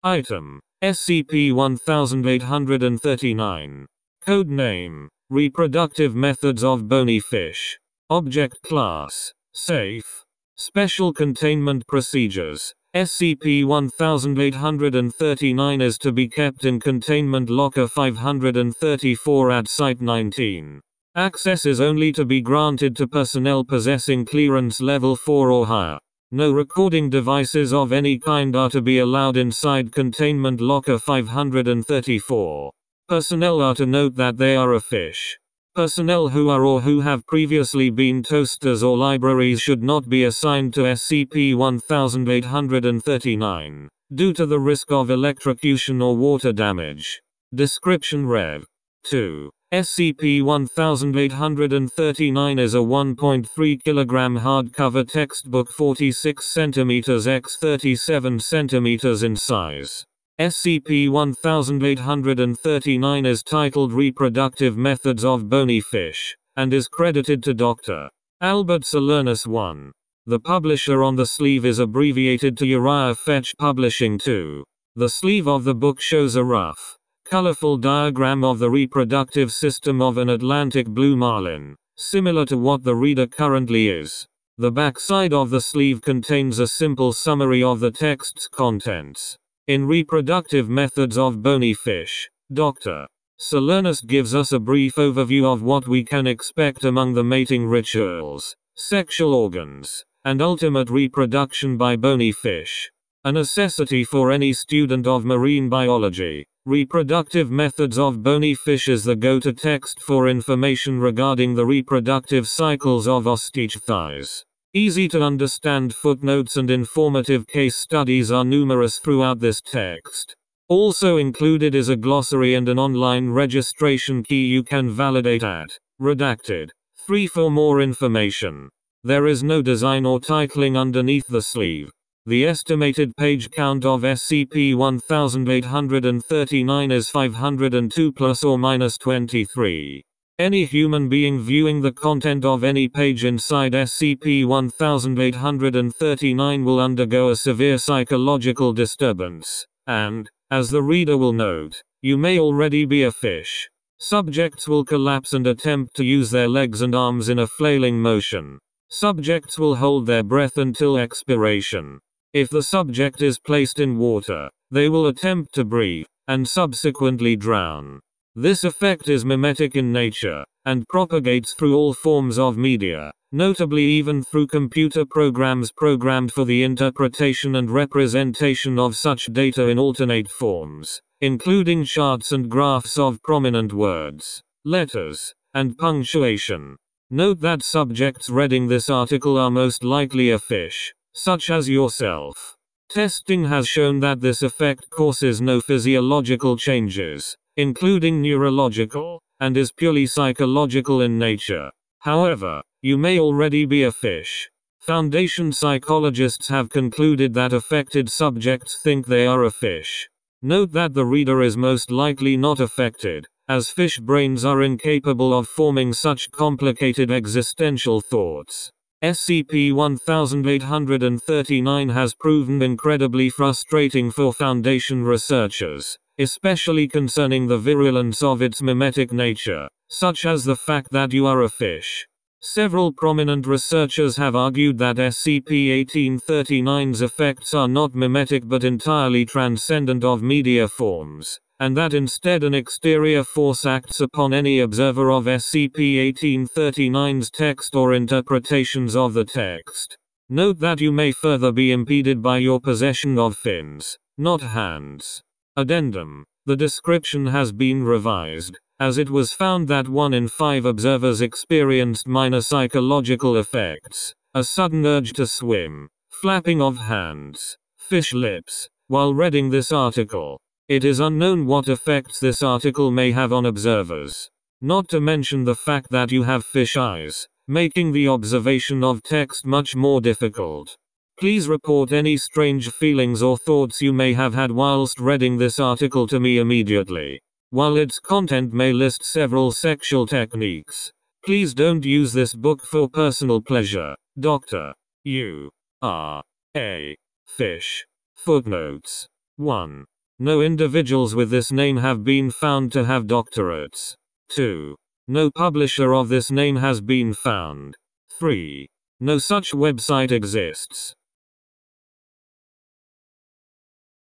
Item: SCP-1839. Code name: Reproductive methods of bony fish. Object class: Safe. Special containment procedures: SCP-1839 is to be kept in Containment Locker 534 at Site-19. Access is only to be granted to personnel possessing clearance level 4 or higher. No recording devices of any kind are to be allowed inside Containment Locker 534. Personnel are to note that they are a fish. Personnel who are or who have previously been toasters or libraries should not be assigned to SCP-1839, due to the risk of electrocution or water damage. Description: Rev. 2. SCP-1839 is a 1.3 kg hardcover textbook 46 cm x 37 cm in size. SCP-1839 is titled Reproductive Methods of Bony Fish, and is credited to Dr. Albert Salernus 1. The publisher on the sleeve is abbreviated to Uriah Fetch Publishing 2. The sleeve of the book shows a rough, colorful diagram of the reproductive system of an Atlantic blue marlin, similar to what the reader currently is. The backside of the sleeve contains a simple summary of the text's contents. In Reproductive Methods of Bony Fish, Dr. Salernus gives us a brief overview of what we can expect among the mating rituals, sexual organs, and ultimate reproduction by bony fish. A necessity for any student of marine biology, Reproductive Methods of Bony Fish is the go-to text for information regarding the reproductive cycles of osteochthyes. Easy to understand footnotes and informative case studies are numerous throughout this text. Also included is a glossary and an online registration key you can validate at Redacted 3 for more information. There is no design or titling underneath the sleeve. The estimated page count of SCP-1839 is 502 plus or minus 23. Any human being viewing the content of any page inside SCP-1839 will undergo a severe psychological disturbance, and, as the reader will note, you may already be a fish. Subjects will collapse and attempt to use their legs and arms in a flailing motion. Subjects will hold their breath until expiration. If the subject is placed in water, they will attempt to breathe, and subsequently drown. This effect is mimetic in nature, and propagates through all forms of media, notably even through computer programs programmed for the interpretation and representation of such data in alternate forms, including charts and graphs of prominent words, letters, and punctuation. Note that subjects reading this article are most likely a fish, such as yourself. Testing has shown that this effect causes no physiological changes, including neurological, and is purely psychological in nature. However, you may already be a fish. Foundation psychologists have concluded that affected subjects think they are a fish. Note that the reader is most likely not affected, as fish brains are incapable of forming such complicated existential thoughts. SCP-1839 has proven incredibly frustrating for Foundation researchers, especially concerning the virulence of its mimetic nature, such as the fact that you are a fish. Several prominent researchers have argued that SCP-1839's effects are not mimetic but entirely transcendent of media forms, and that instead an exterior force acts upon any observer of SCP-1839's text or interpretations of the text. Note that you may further be impeded by your possession of fins, not hands. Addendum: the description has been revised, as it was found that 1 in 5 observers experienced minor psychological effects, a sudden urge to swim, flapping of hands, fish lips, while reading this article. It is unknown what effects this article may have on observers. Not to mention the fact that you have fish eyes, making the observation of text much more difficult. Please report any strange feelings or thoughts you may have had whilst reading this article to me immediately. While its content may list several sexual techniques, please don't use this book for personal pleasure. Dr. You are a fish. Footnotes. 1. No individuals with this name have been found to have doctorates. 2. No publisher of this name has been found. 3. No such website exists.